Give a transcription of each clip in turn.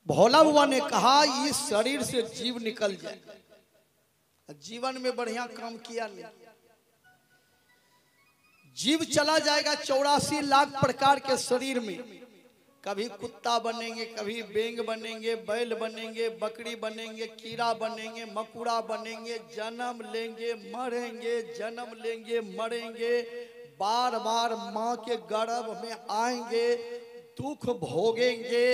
भोला बाबा ने कहा इस शरीर से जीव निकल जाए, जीवन में बढ़िया काम किया नहीं, जीव चला जाएगा 84 लाख प्रकार के शरीर में, कभी कुत्ता बनेंगे, कभी बेंग बनेंगे, बैल बनेंगे, बकरी बनेंगे, कीड़ा बनेंगे, मकुड़ा बनेंगे, जन्म लेंगे मरेंगे, जन्म लेंगे मरेंगे, बार बार माँ के गर्भ में आएंगे, दुख भोगेंगे।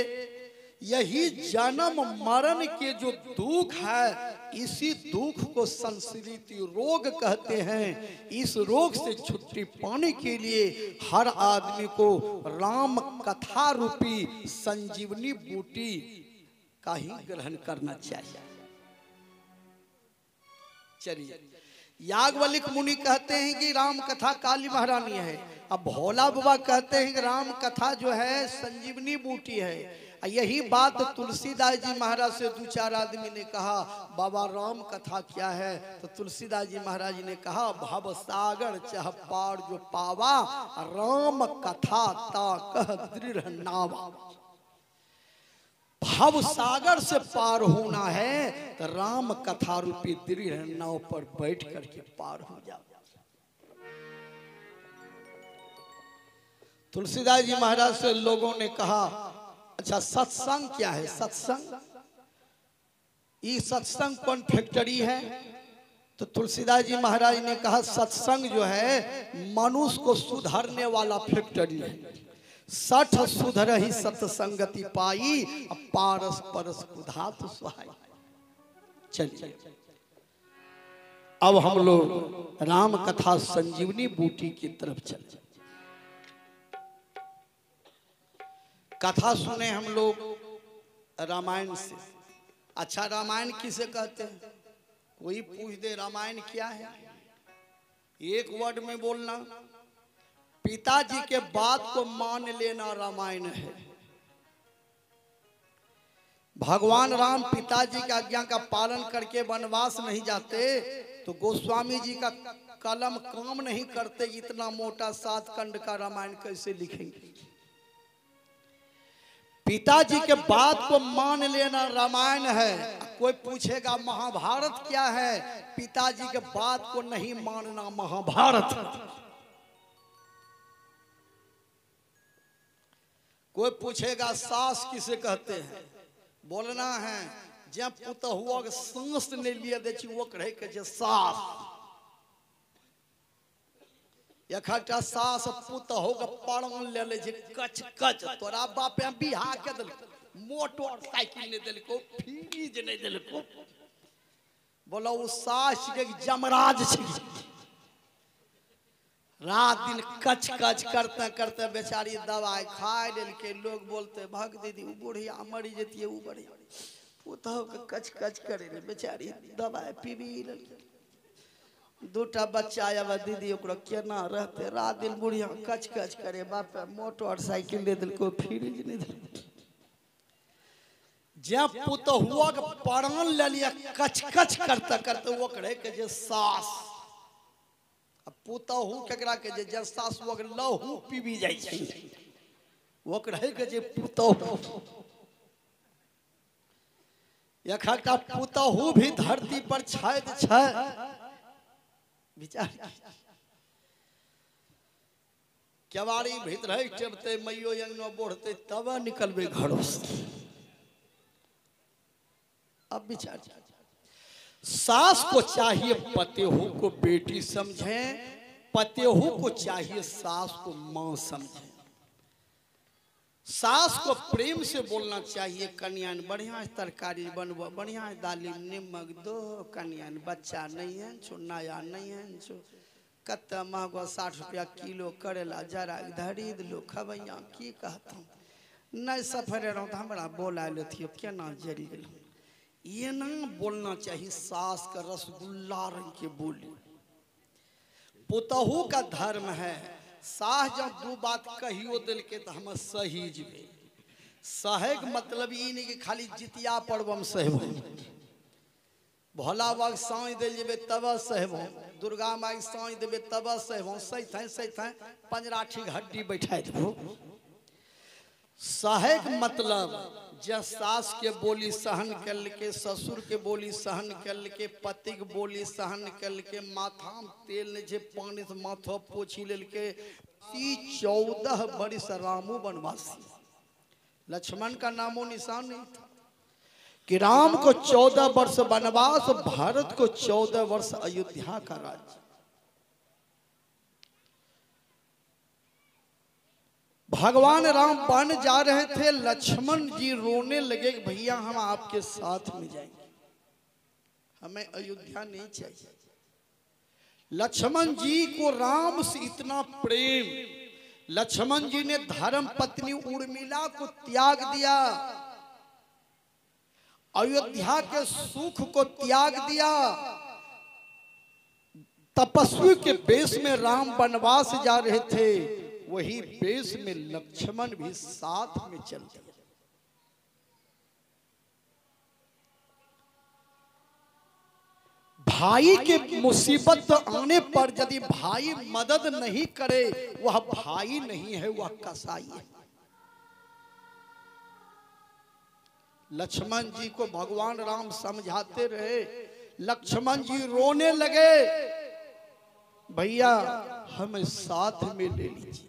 यही जन्म मरण के जो दुख है, इसी दुख को संस्कृति रोग कहते हैं। इस रोग से छुट्टी पाने के लिए हर आदमी को राम कथा रूपी संजीवनी बूटी का ही ग्रहण करना चाहिए। चलिए, याज्ञवल्क्य मुनि कहते हैं कि राम कथा काली महारानी है, अब भोला बाबा कहते हैं कि राम कथा जो है संजीवनी बूटी है। यही बात तुलसीदास जी महाराज से 2-4 आदमी ने कहा, बाबा राम कथा क्या है? तो तुलसीदास जी महाराज जी ने कहा, भव सागर चह पार जो पावा, राम कथा ता कह दृढ़ नावा। भव सागर से पार होना है तो राम कथा रूपी दृढ़ नाव पर बैठ करके पार हो जाओ। तुलसीदास जी महाराज से लोगों ने कहा, अच्छा सत्संग क्या है? सत्संग, ये सत्संग कौन फैक्ट्री है? तो तुलसीदास जी महाराज ने कहा, सत्संग जो है मनुष्य को सुधारने वाला फैक्ट्री है। 60 सुधर ही सत्संगति पाई, पारस परस कुधात सुहाई। चलिए, अब हम लोग राम कथा संजीवनी बूटी की तरफ चले। कथा सुने हम लोग रामायण से। अच्छा, रामायण किसे कहते हैं? कोई पूछ दे रामायण क्या है, एक वर्ड में बोलना, पिताजी के बात को मान लेना रामायण है। भगवान राम पिताजी की आज्ञा का पालन करके वनवास नहीं जाते तो गोस्वामी जी का कलम काम नहीं करते, इतना मोटा 7 खंड का रामायण कैसे लिखेंगे? पिताजी के बात को मान लेना रामायण है। कोई पूछेगा महाभारत क्या है? पिताजी के बात को नहीं मानना महाभारत। कोई पूछेगा सास किसे कहते हैं? बोलना है जब पुतहुआ के सांस ने लिए दे वो कहे के सास। एकटा सास पुतहु के पड़न ले ले जे कच कच, तोरा बापे बिहा के दल, मोटरसाइकिल नहीं दिलको, फ्रिज नहीं दिलको, बोलो वो सास के जमराज छी। रात दिन कच कच करते करते बेचारी दवाई खाए लेल के, लोग बोलते भग दीदी वो बुढ़िया मरी जती, वो बढ़िया पुतहु के कच कच करे रे, बेचारी दवाई पीबी। 2टा बच्चा आया दीदी ओकरा केना रहते, रात दिन बुढ़िया कच कच करे, बाप मोटरसाइकिल दे दिलको, फ्रिज नहीं दिल। जब पुतहुआ के प्राण ले लिया कच कच करते करते वो कहे के जे सास। अब पुतहु केकरा के जे सास वो लहू पीबी जाय छै, वो कहे के जे पुतहु। एकटा पुतहु भी धरती पर छायद छै विचार। केवाड़ी भीतर टेबते मैयो अंगना बढ़ते तब निकलबे घरों से। अब विचार, सास को चाहिए पतिहु को बेटी समझे, पतिहु को चाहिए सास को मां समझे। सास को प्रेम से बोलना चाहिए, कन्यान बढ़िया तरकारी बनबो, बढ़िया दाली निमक दो, कन्यान बच्चा नहीं है छो, नया नहीं है छो, कत महंगा 60 रुपया किलो करेला जरा धरी दिलो खबैया की कहता नहीं सफरे रहो तो हमारा बोला लेती केना जरी गल। ये ना बोलना चाहिए, सास का रसगुल्ला रंग के बोली। पुतहु का धर्म है, सास जब 2 बात कहियो दिल के तो हम सही जबे। सहेग मतलब ये नहीं कि खाली जितिया पर्व हम सहबो, भोला बाबा साँझ दे जेबे तब सहबो, दुर्गा माई साँझ देबे तब सहबो, सही पंजराठी हड्डी बैठा देबो। सहेग मतलब सास के बोली सहन कर के, ससुर के बोली सहन कर के, पति के बोली सहन कर के, माथा में तेल ने जे पानी से माथा पोछी लेल के 14 वर्ष रामू वनवासी। लक्ष्मण का नामो निशान नहीं था कि राम को 14 वर्ष वनवास, भारत को 14 वर्ष अयोध्या का राज्य। भगवान राम वन जा रहे थे, लक्ष्मण जी रोने लगे कि भैया हम आपके साथ में जाएंगे, हमें अयोध्या नहीं चाहिए। लक्ष्मण जी को राम से इतना प्रेम, लक्ष्मण जी ने धर्म पत्नी उर्मिला को त्याग दिया, अयोध्या के सुख को त्याग दिया। तपस्वी के वेश में राम वनवास जा रहे थे, वही वेश में लक्ष्मण भी साथ में चल दिया। भाई के मुसीबत आने पर यदि भाई मदद नहीं करे, वह भाई नहीं है, वह कसाई है। लक्ष्मण जी को भगवान राम समझाते रहे, लक्ष्मण जी रोने लगे, भैया हमें साथ में ले लीजिए।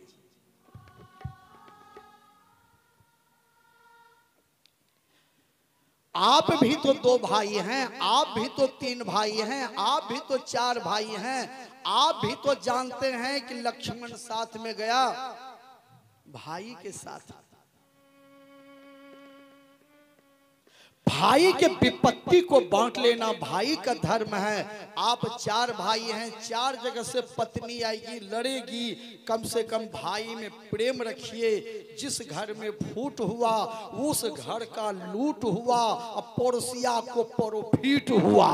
आप भी तो 2 भाई हैं, आप भी तो 3 भाई हैं, आप भी तो 4 भाई हैं, आप भी तो जानते हैं कि लक्ष्मण साथ में गया भाई के साथ। भाई के विपत्ति को बांट लेना भाई का धर्म है। आप 4 भाई हैं, 4 जगह से पत्नी आएगी, लड़ेगी, कम से कम भाई में प्रेम रखिए। जिस घर में फूट हुआ उस घर का लूट हुआ, और पड़ोसिया को प्रॉफिट हुआ।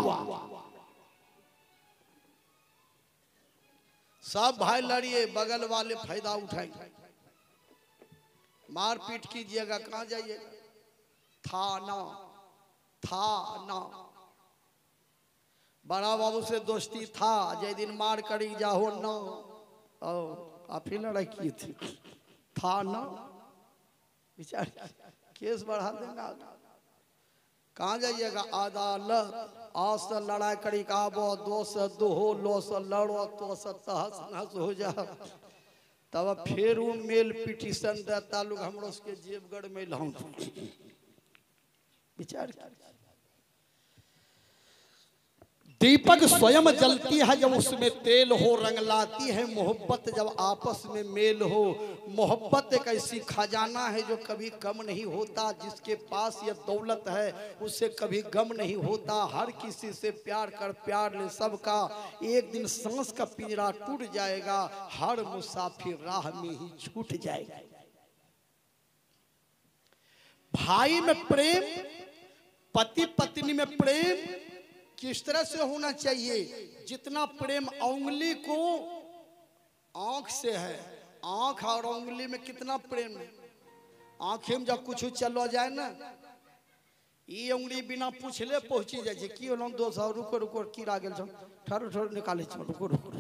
सब भाई लड़िए, बगल वाले फायदा उठाएंगे। मारपीट कीजिएगा, कहां जाइएगा? थाना। बड़ा बाबू से दोस्ती था, जय दिन मार करी जाहो न, आप ही लड़ाई की थी, थाना विचार केस बढ़ा देगा। कहाँ जाइएगा? अदालत। आज से लड़ाई करी का आबो, 2 से 2 हो, लो से लड़ो, तो से तहस नहस हो जा, तब फिर वो मेल पिटीशन देता लोग हमरो के जेबगढ़ में लाऊं। विचार दीपक स्वयं जलती है जब उसमें तेल हो, रंग लाती है मोहब्बत जब आपस में मेल हो। मोहब्बत एक ऐसी खजाना है जो कभी कम नहीं होता। जिसके पास ये दौलत है उससे कभी गम नहीं होता। हर किसी से प्यार कर, प्यार ले सबका, एक दिन सांस का पिंजरा टूट जाएगा, हर मुसाफिर राह में ही छूट जाएगा। भाई में प्रेम, पति पत्नी में प्रेम किस तरह से होना चाहिए? जितना प्रेम उंगली को आंख से है, आंख और उंगली में कितना प्रेम है। आंखें में जब कुछ चलो जाए ना, ये उंगली बिना पूछले पहुंची जाए कि होलो 200 रुको रुको कीड़ा गेल छ, ठरो ठरो निकाले छ, रुको रुको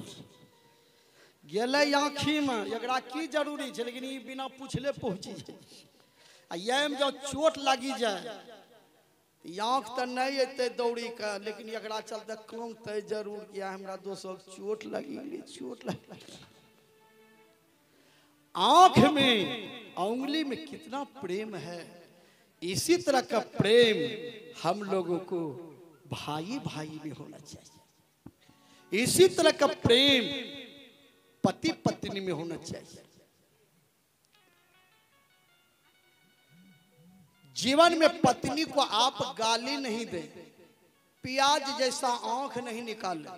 गेले आंखी में, एकरा की जरूरी है, लेकिन ये बिना पूछले पहुंची जाए। आ ये में जब चोट लगी जाए, आँख तो नहीं अते दौड़ी का, लेकिन एकरा चलते काम तय जरूर किया, हमरा 200 चोट लगी, चोट लगी। आँख में उंगली में कितना प्रेम है। इसी तरह का प्रेम हम लोगों को भाई भाई में होना चाहिए। इसी तरह का प्रेम पति पत्नी में होना चाहिए। जीवन में पत्नी को आप गाली नहीं दें, प्याज जैसा आंख नहीं निकालें।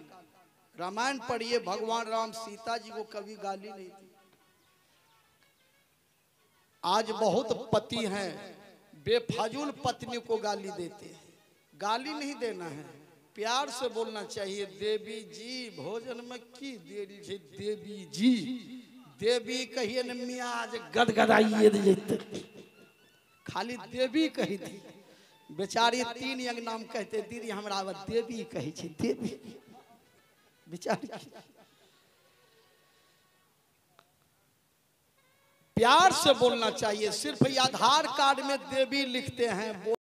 रामायण पढ़िए, भगवान राम सीता जी को कभी गाली नहीं दी। आज बहुत पति हैं बेफाजुल पत्नी को गाली देते हैं। गाली नहीं देना है, प्यार से बोलना चाहिए। देवी जी भोजन में की देरी है, देवी जी, देवी कहिए न मियाज गदगदाइए, खाली देवी कही थी। बेचारी 3 अंग नाम कहते, दीदी हमरा देवी कही थी, देवी बेचारी। प्यार से बोलना चाहिए। सिर्फ ये आधार कार्ड में देवी लिखते हैं।